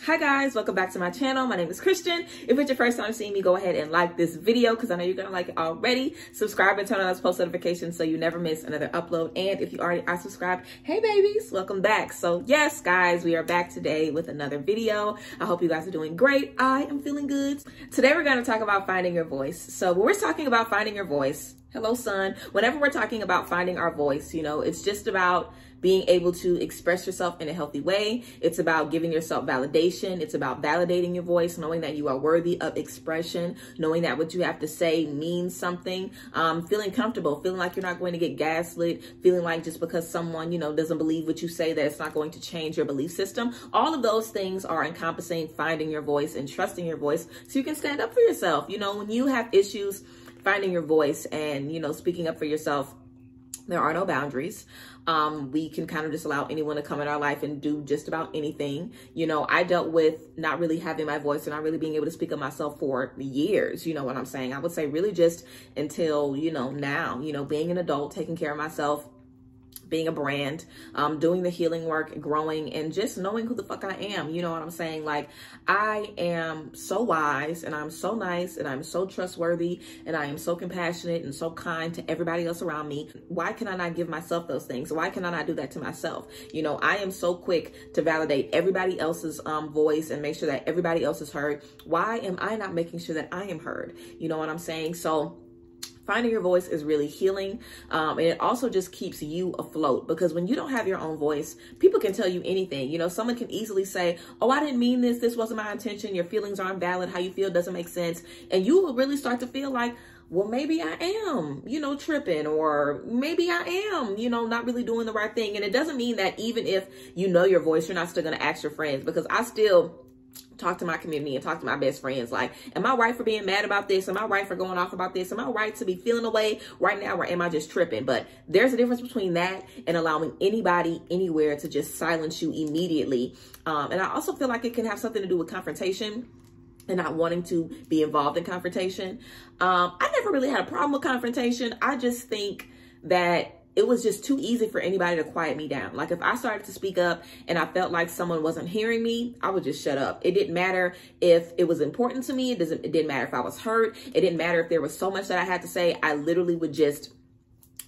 Hi guys, welcome back to my channel. My name is Christian. If it's your first time seeing me, go ahead and like this video because I know you're gonna like it already. Subscribe and turn on those post notifications so you never miss another upload. And if you already are subscribed, hey babies, welcome back. So yes, guys, we are back today with another video. I hope you guys are doing great. I am feeling good. Today we're gonna talk about finding your voice. So when we're talking about finding your voice, hello son, whenever we're talking about finding our voice, you know, it's just about being able to express yourself in a healthy way. It's about giving yourself validation. It's about validating your voice, knowing that you are worthy of expression, knowing that what you have to say means something, feeling comfortable, feeling like you're not going to get gaslit, feeling like just because someone, you know, doesn't believe what you say that it's not going to change your belief system. All of those things are encompassing finding your voice and trusting your voice so you can stand up for yourself. You know, when you have issues finding your voice and, you know, speaking up for yourself, there are no boundaries. We can kind of just allow anyone to come in our life and do just about anything. You know, I dealt with not really having my voice and not really being able to speak up myself for years. You know what I'm saying? I would say really just until, you know, now, you know, being an adult, taking care of myself, being a brand, doing the healing work, growing, and just knowing who the fuck I am. You know what I'm saying? Like, I am so wise and I'm so nice and I'm so trustworthy and I am so compassionate and so kind to everybody else around me. Why can I not give myself those things? Why can I not do that to myself? You know, I am so quick to validate everybody else's voice and make sure that everybody else is heard. Why am I not making sure that I am heard? You know what I'm saying? So finding your voice is really healing. And it also just keeps you afloat, because when you don't have your own voice, people can tell you anything. You know, someone can easily say, oh, I didn't mean this. This wasn't my intention. Your feelings aren't valid. How you feel doesn't make sense. And you will really start to feel like, well, maybe I am, you know, tripping, or maybe I am, you know, not really doing the right thing. And it doesn't mean that even if you know your voice, you're not still going to ask your friends, because I still talk to my community and talk to my best friends. Like, am I right for being mad about this? Am I right for going off about this? Am I right to be feeling away right now, or am I just tripping? But there's a difference between that and allowing anybody anywhere to just silence you immediately. And I also feel like it can have something to do with confrontation and not wanting to be involved in confrontation. I never really had a problem with confrontation. I just think that it was just too easy for anybody to quiet me down. Like, if I started to speak up and I felt like someone wasn't hearing me, I would just shut up. It didn't matter if it was important to me. It didn't matter if I was hurt. It didn't matter if there was so much that I had to say. I literally would just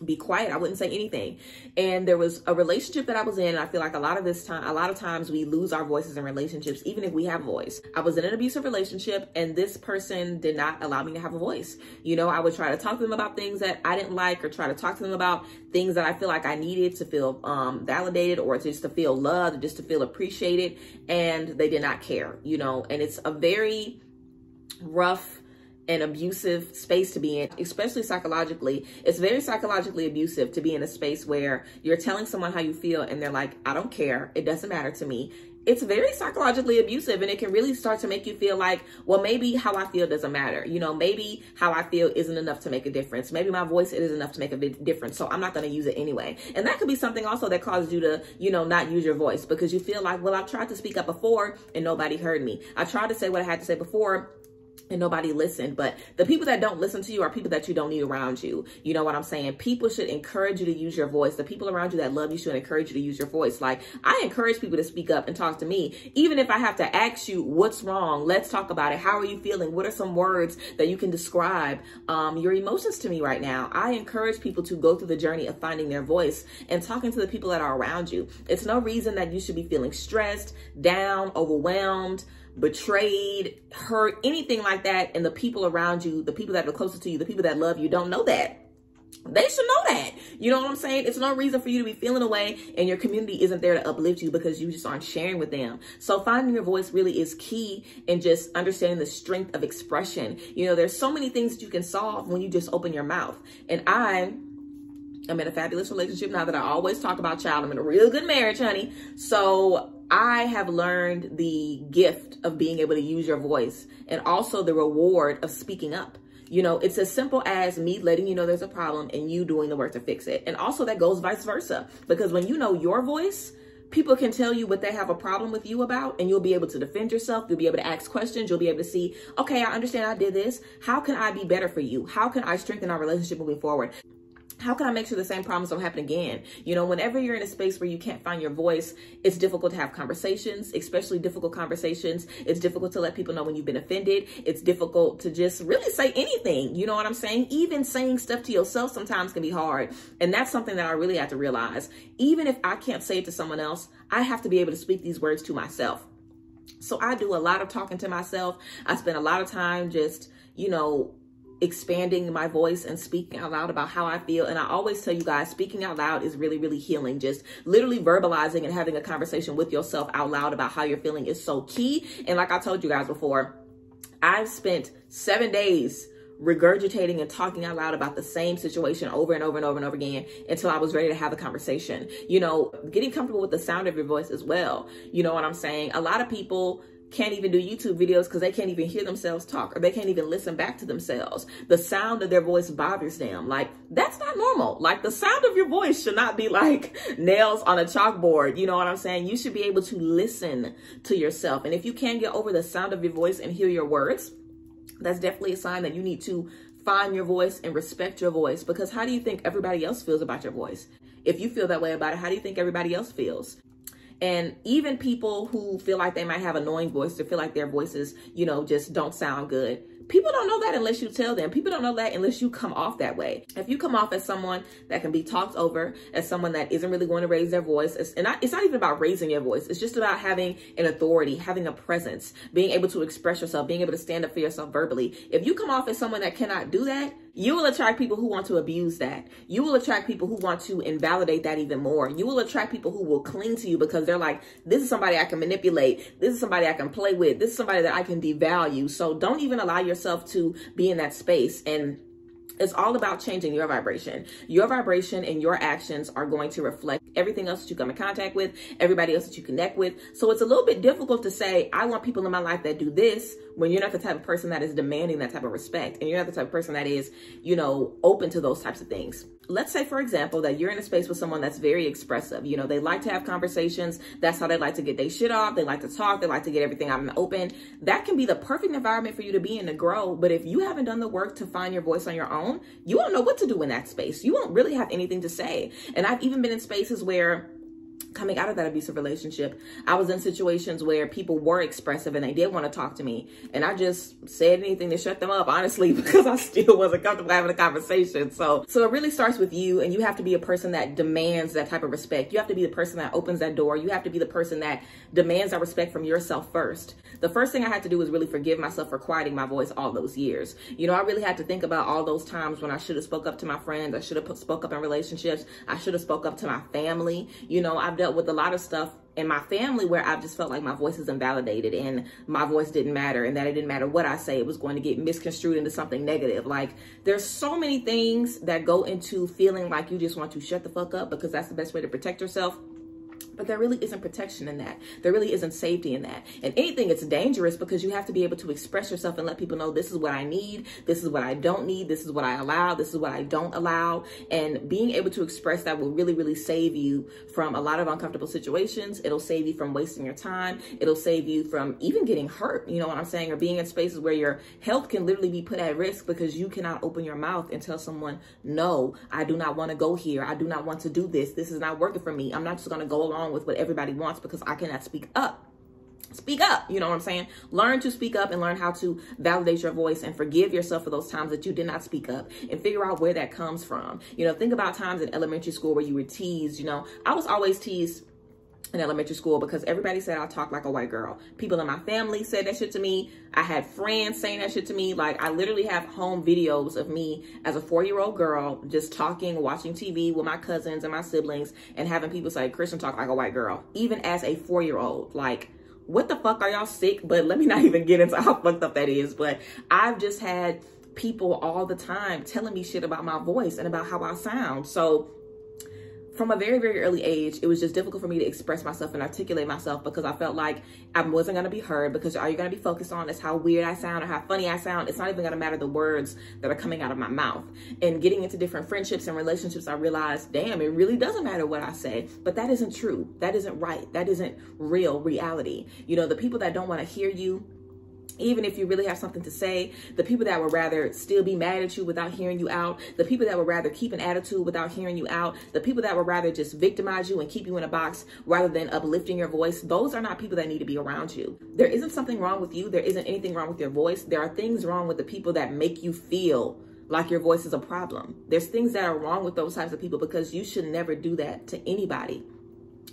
be quiet. I wouldn't say anything. And there was a relationship that I was in. And I feel like a lot of times we lose our voices in relationships, even if we have a voice. I was in an abusive relationship and this person did not allow me to have a voice. You know, I would try to talk to them about things that I didn't like, or try to talk to them about things that I feel like I needed to feel validated, or just to feel loved, or just to feel appreciated. And they did not care, you know, and it's a very rough and abusive space to be in, especially psychologically. It's very psychologically abusive to be in a space where you're telling someone how you feel and they're like, I don't care. It doesn't matter to me. It's very psychologically abusive, and it can really start to make you feel like, well, maybe how I feel doesn't matter. You know, maybe how I feel isn't enough to make a difference. Maybe my voice isn't enough to make a big difference, so I'm not going to use it anyway. And that could be something also that causes you to, you know, not use your voice, because you feel like, well, I've tried to speak up before and nobody heard me. I tried to say what I had to say before and nobody listened. But the people that don't listen to you are people that you don't need around you. You know what I'm saying? People should encourage you to use your voice. The people around you that love you should encourage you to use your voice. Like, I encourage people to speak up and talk to me, even if I have to ask you what's wrong. Let's talk about it. How are you feeling? What are some words that you can describe your emotions to me right now? I encourage people to go through the journey of finding their voice and talking to the people that are around you. It's no reason that you should be feeling stressed, down, overwhelmed, betrayed, hurt, anything like that. And the people around you, the people that are closest to you, the people that love you, don't know that. They should know that. You know what I'm saying? It's no reason for you to be feeling away and your community isn't there to uplift you because you just aren't sharing with them. So finding your voice really is key in just understanding the strength of expression. You know, there's so many things that you can solve when you just open your mouth. And I'm in a fabulous relationship now that I always talk about, child. I'm in a real good marriage, honey. So I have learned the gift of being able to use your voice, and also the reward of speaking up. You know, it's as simple as me letting you know there's a problem and you doing the work to fix it. And also that goes vice versa, because when you know your voice, people can tell you what they have a problem with you about, and you'll be able to defend yourself. You'll be able to ask questions. You'll be able to see, okay, I understand I did this. How can I be better for you? How can I strengthen our relationship moving forward? how can I make sure the same problems don't happen again? You know, whenever you're in a space where you can't find your voice, it's difficult to have conversations, especially difficult conversations. It's difficult to let people know when you've been offended. It's difficult to just really say anything. You know what I'm saying? Even saying stuff to yourself sometimes can be hard. And that's something that I really have to realize. Even if I can't say it to someone else, I have to be able to speak these words to myself. So I do a lot of talking to myself. I spend a lot of time just, you know, expanding my voice and speaking out loud about how I feel. And I always tell you guys, speaking out loud is really, really healing. Just literally verbalizing and having a conversation with yourself out loud about how you're feeling is so key. And like I told you guys before, I've spent 7 days regurgitating and talking out loud about the same situation over and over and over and over again until I was ready to have a conversation. You know, getting comfortable with the sound of your voice as well. You know what I'm saying? A lot of people can't even do YouTube videos because they can't even hear themselves talk, or they can't even listen back to themselves. The sound of their voice bothers them. Like, that's not normal. Like, the sound of your voice should not be like nails on a chalkboard. You know what I'm saying? You should be able to listen to yourself. And if you can't get over the sound of your voice and hear your words, that's definitely a sign that you need to find your voice and respect your voice. Because how do you think everybody else feels about your voice? If you feel that way about it, how do you think everybody else feels? And even people who feel like they might have annoying voice, or feel like their voices, you know, just don't sound good. People don't know that unless you tell them. People don't know that unless you come off that way. If you come off as someone that can be talked over, as someone that isn't really going to raise their voice, it's not even about raising your voice. It's just about having an authority, having a presence, being able to express yourself, being able to stand up for yourself verbally. If you come off as someone that cannot do that, you will attract people who want to abuse that. You will attract people who want to invalidate that even more. You will attract people who will cling to you because they're like, this is somebody I can manipulate. This is somebody I can play with. This is somebody that I can devalue. So don't even allow yourself to be in that space. And it's all about changing your vibration. Your vibration and your actions are going to reflect everything else that you come in contact with, everybody else that you connect with. So it's a little bit difficult to say, I want people in my life that do this, when you're not the type of person that is demanding that type of respect. And you're not the type of person that is, you know, open to those types of things. Let's say, for example, that you're in a space with someone that's very expressive. You know, they like to have conversations. That's how they like to get their shit off. They like to talk. They like to get everything out in the open. That can be the perfect environment for you to be in to grow. But if you haven't done the work to find your voice on your own, you won't know what to do in that space. You won't really have anything to say. And I've even been in spaces where, coming out of that abusive relationship, I was in situations where people were expressive and they did want to talk to me. And I just said anything to shut them up, honestly, because I still wasn't comfortable having a conversation. So it really starts with you, and you have to be a person that demands that type of respect. You have to be the person that opens that door. You have to be the person that demands that respect from yourself first. The first thing I had to do was really forgive myself for quieting my voice all those years. You know, I really had to think about all those times when I should have spoke up to my friends. I should have spoke up in relationships. I should have spoke up to my family. You know, I've dealt with a lot of stuff in my family where I've just felt like my voice is invalidated and my voice didn't matter, and that it didn't matter what I say, it was going to get misconstrued into something negative. Like, there's so many things that go into feeling like you just want to shut the fuck up because that's the best way to protect yourself. But there really isn't protection in that. There really isn't safety in that. And anything, it's dangerous because you have to be able to express yourself and let people know, this is what I need, this is what I don't need, this is what I allow, this is what I don't allow. And being able to express that will really, really save you from a lot of uncomfortable situations. It'll save you from wasting your time. It'll save you from even getting hurt, you know what I'm saying, or being in spaces where your health can literally be put at risk because you cannot open your mouth and tell someone, no, I do not want to go here. I do not want to do this. This is not working for me. I'm not just going to go along with what everybody wants because I cannot speak up. Speak up, you know what I'm saying? Learn to speak up and learn how to validate your voice and forgive yourself for those times that you did not speak up, and figure out where that comes from. You know, think about times in elementary school where you were teased. You know, I was always teased in elementary school because everybody said I talk like a white girl. People in my family said that shit to me. I had friends saying that shit to me. Like, I literally have home videos of me as a 4-year-old girl just talking, watching TV with my cousins and my siblings, and having people say, Christian talk like a white girl, even as a 4-year-old. Like, what the fuck, are y'all sick? But let me not even get into how fucked up that is. But I've just had people all the time telling me shit about my voice and about how I sound. So from a very, very early age, it was just difficult for me to express myself and articulate myself because I felt like I wasn't going to be heard, because all you're going to be focused on is how weird I sound or how funny I sound. It's not even going to matter the words that are coming out of my mouth. And getting into different friendships and relationships, I realized, damn, it really doesn't matter what I say. But that isn't true. That isn't right. That isn't real reality. You know, the people that don't want to hear you Even if you really have something to say, the people that would rather still be mad at you without hearing you out, the people that would rather keep an attitude without hearing you out, the people that would rather just victimize you and keep you in a box rather than uplifting your voice, those are not people that need to be around you. There isn't something wrong with you. There isn't anything wrong with your voice. There are things wrong with the people that make you feel like your voice is a problem. There's things that are wrong with those types of people, because you should never do that to anybody.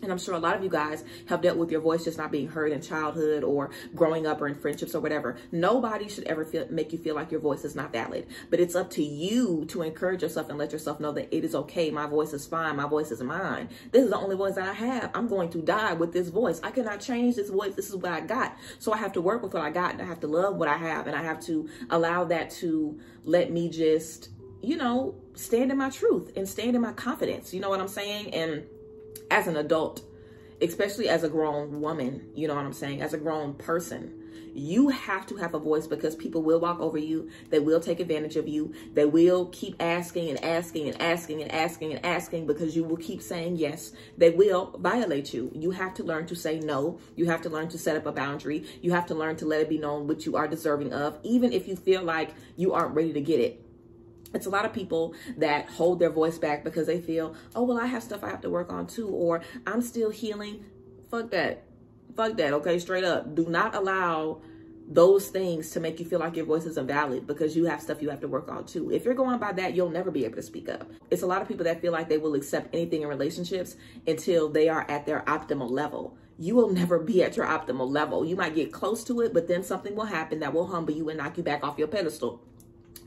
And I'm sure a lot of you guys have dealt with your voice just not being heard in childhood or growing up or in friendships or whatever. Nobody should ever make you feel like your voice is not valid. But it's up to you to encourage yourself and let yourself know that it is okay. My voice is fine. My voice is mine. This is the only voice that I have. I'm going to die with this voice. I cannot change this voice. This is what I got. So I have to work with what I got, and I have to love what I have, and I have to allow that to let me just, you know, stand in my truth and stand in my confidence. You know what I'm saying? And as an adult, especially as a grown woman, you know what I'm saying, as a grown person, you have to have a voice, because people will walk over you. They will take advantage of you. They will keep asking and asking and asking and asking and asking, because you will keep saying yes. They will violate you. You have to learn to say no. You have to learn to set up a boundary. You have to learn to let it be known what you are deserving of, even if you feel like you aren't ready to get it. It's a lot of people that hold their voice back because they feel, oh, well, I have stuff I have to work on too, or I'm still healing. Fuck that. Fuck that. Okay, straight up. Do not allow those things to make you feel like your voice isn't valid because you have stuff you have to work on too. If you're going by that, you'll never be able to speak up. It's a lot of people that feel like they will accept anything in relationships until they are at their optimal level. You will never be at your optimal level. You might get close to it, but then something will happen that will humble you and knock you back off your pedestal.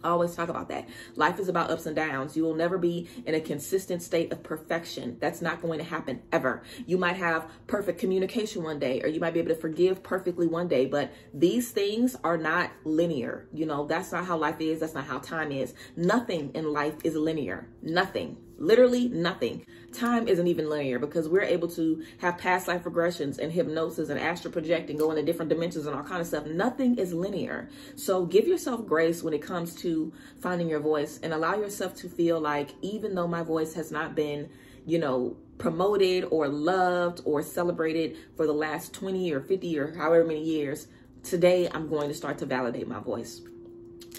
I always talk about that. Life is about ups and downs. You will never be in a consistent state of perfection. That's not going to happen ever. You might have perfect communication one day, or you might be able to forgive perfectly one day, but these things are not linear. You know, that's not how life is. That's not how time is. Nothing in life is linear. Nothing. Literally nothing. Time isn't even linear, because we're able to have past life regressions and hypnosis and astral projecting, go into different dimensions and all kind of stuff. Nothing is linear. So give yourself grace when it comes to finding your voice, and allow yourself to feel like, even though my voice has not been, you know, promoted or loved or celebrated for the last 20 or 50 or however many years, today I'm going to start to validate my voice.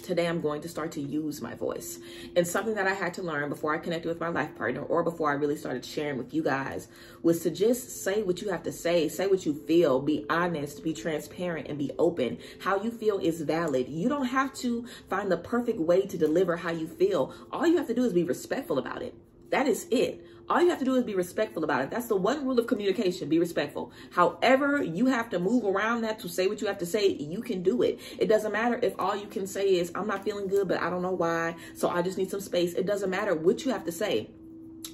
Today, I'm going to start to use my voice. And something that I had to learn before I connected with my life partner, or before I really started sharing with you guys, was to just say what you have to say what you feel, be honest, be transparent, and be open. How you feel is valid. You don't have to find the perfect way to deliver how you feel. All you have to do is be respectful about it. That is it. All you have to do is be respectful about it. That's the one rule of communication. Be respectful. However you have to move around that to say what you have to say, you can do it. It doesn't matter if all you can say is, I'm not feeling good, but I don't know why, so I just need some space. It doesn't matter what you have to say.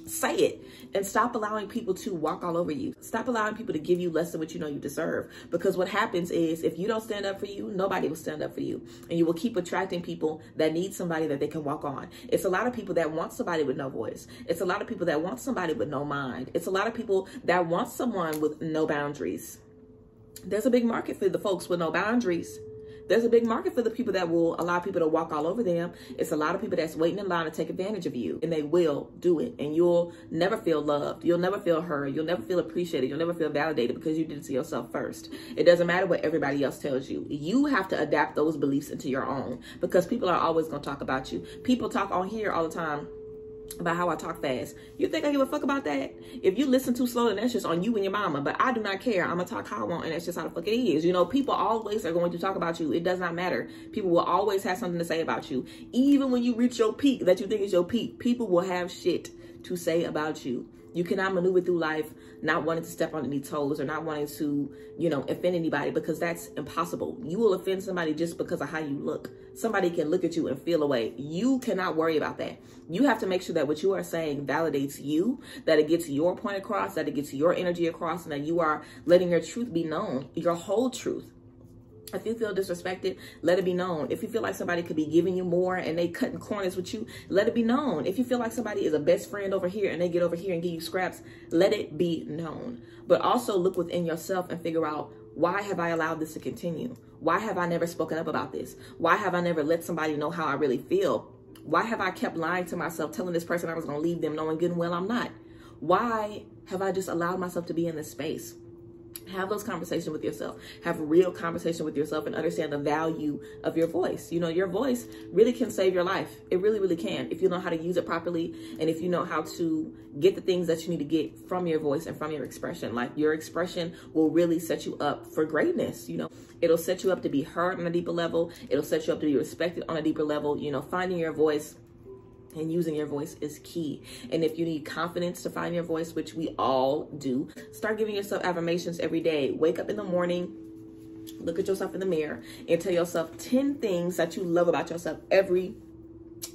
Say it, and stop allowing people to walk all over you. Stop allowing people to give you less than what you know you deserve. Because what happens is, if you don't stand up for you, nobody will stand up for you. And you will keep attracting people that need somebody that they can walk on. It's a lot of people that want somebody with no voice. It's a lot of people that want somebody with no mind. It's a lot of people that want someone with no boundaries. There's a big market for the folks with no boundaries. There's a big market for the people that will allow people to walk all over them. It's a lot of people that's waiting in line to take advantage of you, and they will do it. And you'll never feel loved. You'll never feel heard. You'll never feel appreciated. You'll never feel validated, because you did it to yourself first. It doesn't matter what everybody else tells you. You have to adapt those beliefs into your own, because people are always going to talk about you. People talk on here all the time about how I talk fast. You think I give a fuck about that? If you listen too slow, then that's just on you and your mama. But I do not care. I'm gonna talk how I want, and that's just how the fuck it is. You know, people always are going to talk about you. It does not matter. People will always have something to say about you. Even when you reach your peak that you think is your peak, people will have shit to say about you. You cannot maneuver through life not wanting to step on any toes, or not wanting to, you know, offend anybody, because that's impossible. You will offend somebody just because of how you look. Somebody can look at you and feel away. You cannot worry about that. You have to make sure that what you are saying validates you, that it gets your point across, that it gets your energy across, and that you are letting your truth be known, your whole truth. If you feel disrespected, let it be known. If you feel like somebody could be giving you more and they cutting corners with you, let it be known. If you feel like somebody is a best friend over here and they get over here and give you scraps, let it be known. But also look within yourself and figure out, why have I allowed this to continue? Why have I never spoken up about this? Why have I never let somebody know how I really feel? Why have I kept lying to myself, telling this person I was going to leave them, knowing good and well I'm not? Why have I just allowed myself to be in this space? Have those conversations with yourself. Have real conversation with yourself and understand the value of your voice. You know, your voice really can save your life. It really, really can. If you know how to use it properly, and if you know how to get the things that you need to get from your voice and from your expression. Like, your expression will really set you up for greatness. You know, it'll set you up to be heard on a deeper level. It'll set you up to be respected on a deeper level. You know, finding your voice and using your voice is key. And if you need confidence to find your voice, which we all do, start giving yourself affirmations every day. Wake up in the morning, look at yourself in the mirror, and tell yourself 10 things that you love about yourself every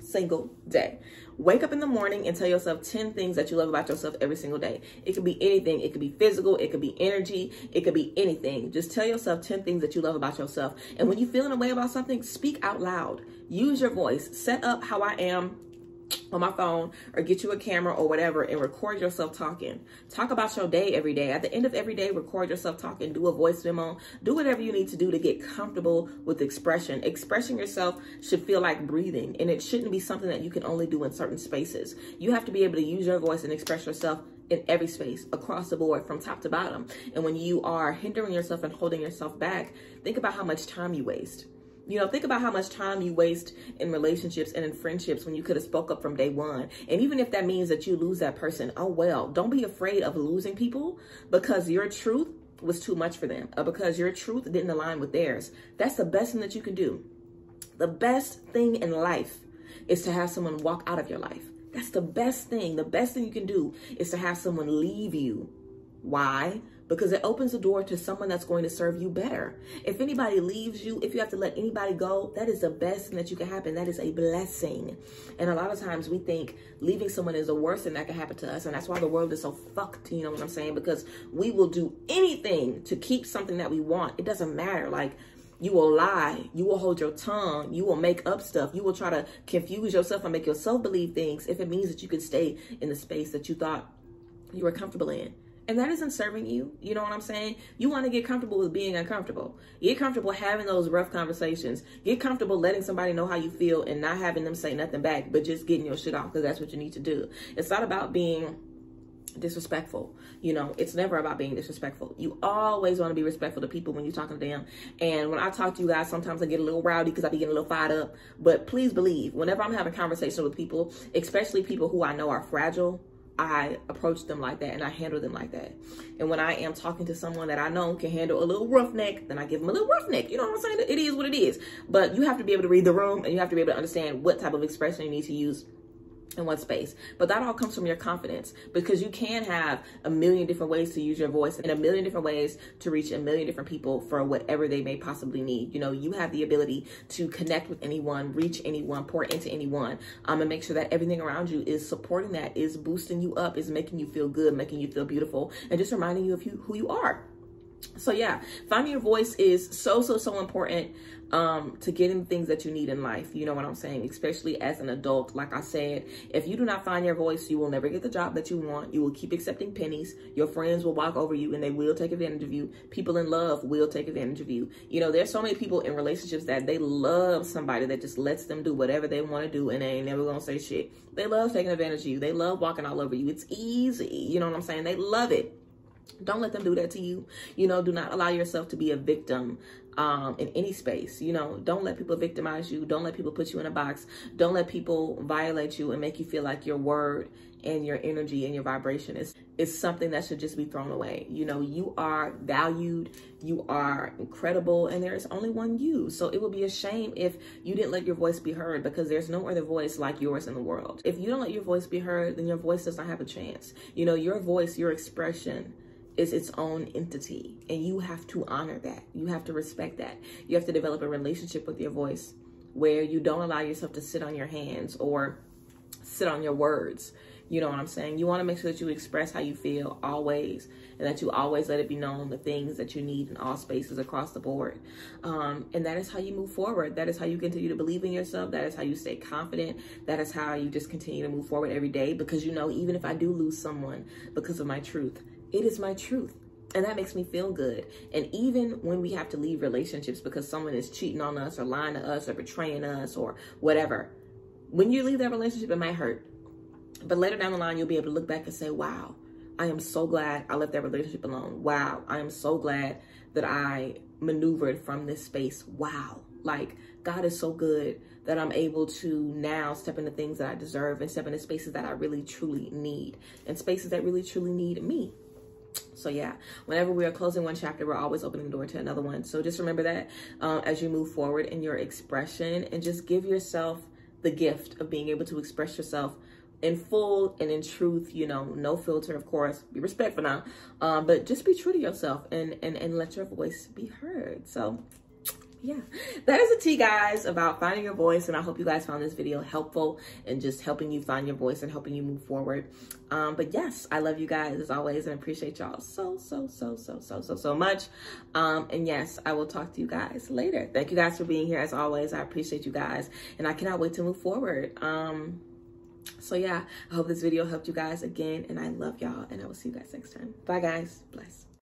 single day. Wake up in the morning and tell yourself 10 things that you love about yourself every single day. It could be anything. It could be physical. It could be energy. It could be anything. Just tell yourself 10 things that you love about yourself. And when you're feeling a way about something, speak out loud. Use your voice. Set up How I Am on my phone, or get you a camera or whatever, and record yourself talking. Talk about your day every day. At the end of every day, record yourself talking. Do a voice memo. Do whatever you need to do to get comfortable with expression. Expressing yourself should feel like breathing, and it shouldn't be something that you can only do in certain spaces. You have to be able to use your voice and express yourself in every space, across the board, from top to bottom. And when you are hindering yourself and holding yourself back, think about how much time you waste. You know, think about how much time you waste in relationships and in friendships when you could have spoke up from day one. And even if that means that you lose that person, oh well, don't be afraid of losing people because your truth was too much for them, or because your truth didn't align with theirs. That's the best thing that you can do. The best thing in life is to have someone walk out of your life. That's the best thing. The best thing you can do is to have someone leave you. Why? Because it opens the door to someone that's going to serve you better. If anybody leaves you, if you have to let anybody go, that is the best thing that you can happen. That is a blessing. And a lot of times we think leaving someone is the worst thing that can happen to us. And that's why the world is so fucked, you know what I'm saying? Because we will do anything to keep something that we want. It doesn't matter. Like, you will lie, you will hold your tongue, you will make up stuff, you will try to confuse yourself and make yourself believe things if it means that you can stay in the space that you thought you were comfortable in. And that isn't serving you. You know what I'm saying? You want to get comfortable with being uncomfortable. Get comfortable having those rough conversations. Get comfortable letting somebody know how you feel and not having them say nothing back, but just getting your shit off, because that's what you need to do. It's not about being disrespectful. You know, it's never about being disrespectful. You always want to be respectful to people when you're talking to them. And when I talk to you guys, sometimes I get a little rowdy because I be getting a little fired up. But please believe, whenever I'm having conversations with people, especially people who I know are fragile, I approach them like that and I handle them like that. And when I am talking to someone that I know can handle a little roughneck, then I give them a little roughneck. You know what I'm saying? It is what it is. But you have to be able to read the room, and you have to be able to understand what type of expression you need to use in what space. But that all comes from your confidence, because you can have a million different ways to use your voice and a million different ways to reach a million different people for whatever they may possibly need. You know, you have the ability to connect with anyone, reach anyone, pour into anyone, and make sure that everything around you is supporting that, is boosting you up, is making you feel good, making you feel beautiful, and just reminding you of who you are. So yeah, finding your voice is so important to getting the things that you need in life. You know what I'm saying? Especially as an adult. Like I said, if you do not find your voice, you will never get the job that you want. You will keep accepting pennies. Your friends will walk over you and they will take advantage of you. People in love will take advantage of you. You know, there's so many people in relationships that they love somebody that just lets them do whatever they want to do and they ain't never gonna say shit. They love taking advantage of you. They love walking all over you. It's easy. You know what I'm saying? They love it. Don't let them do that to you. You know, do not allow yourself to be a victim in any space. You know, don't let people victimize you. Don't let people put you in a box. Don't let people violate you and make you feel like your word and your energy and your vibration is something that should just be thrown away. You know, you are valued, you are incredible, and there is only one you. So it would be a shame if you didn't let your voice be heard, because there's no other voice like yours in the world. If you don't let your voice be heard, then your voice does not have a chance. You know, your voice, your expression is its own entity, and you have to honor that. You have to respect that. You have to develop a relationship with your voice where you don't allow yourself to sit on your hands or sit on your words. You know what I'm saying? You want to make sure that you express how you feel always, and that you always let it be known the things that you need in all spaces across the board. And that is how you move forward. That is how you continue to believe in yourself. That is how you stay confident. That is how you just continue to move forward every day, because you know, even if I do lose someone because of my truth, it is my truth. And that makes me feel good. And even when we have to leave relationships because someone is cheating on us or lying to us or betraying us or whatever, when you leave that relationship, it might hurt. But later down the line, you'll be able to look back and say, wow, I am so glad I left that relationship alone. Wow. I am so glad that I maneuvered from this space. Wow. Like, God is so good that I'm able to now step into things that I deserve and step into spaces that I really truly need, and spaces that really truly need me. So yeah, whenever we are closing one chapter, we're always opening the door to another one. So just remember that as you move forward in your expression, and just give yourself the gift of being able to express yourself in full and in truth, you know, no filter, of course, be respectful now, but just be true to yourself and let your voice be heard. So yeah, that is the tea, guys, about finding your voice. And I hope you guys found this video helpful and just helping you find your voice and helping you move forward. But yes, I love you guys as always, and appreciate y'all so much. And yes, I will talk to you guys later. Thank you guys for being here as always. I appreciate you guys, and I cannot wait to move forward. So yeah, I hope this video helped you guys again, and I love y'all, and I will see you guys next time. Bye guys. Bless.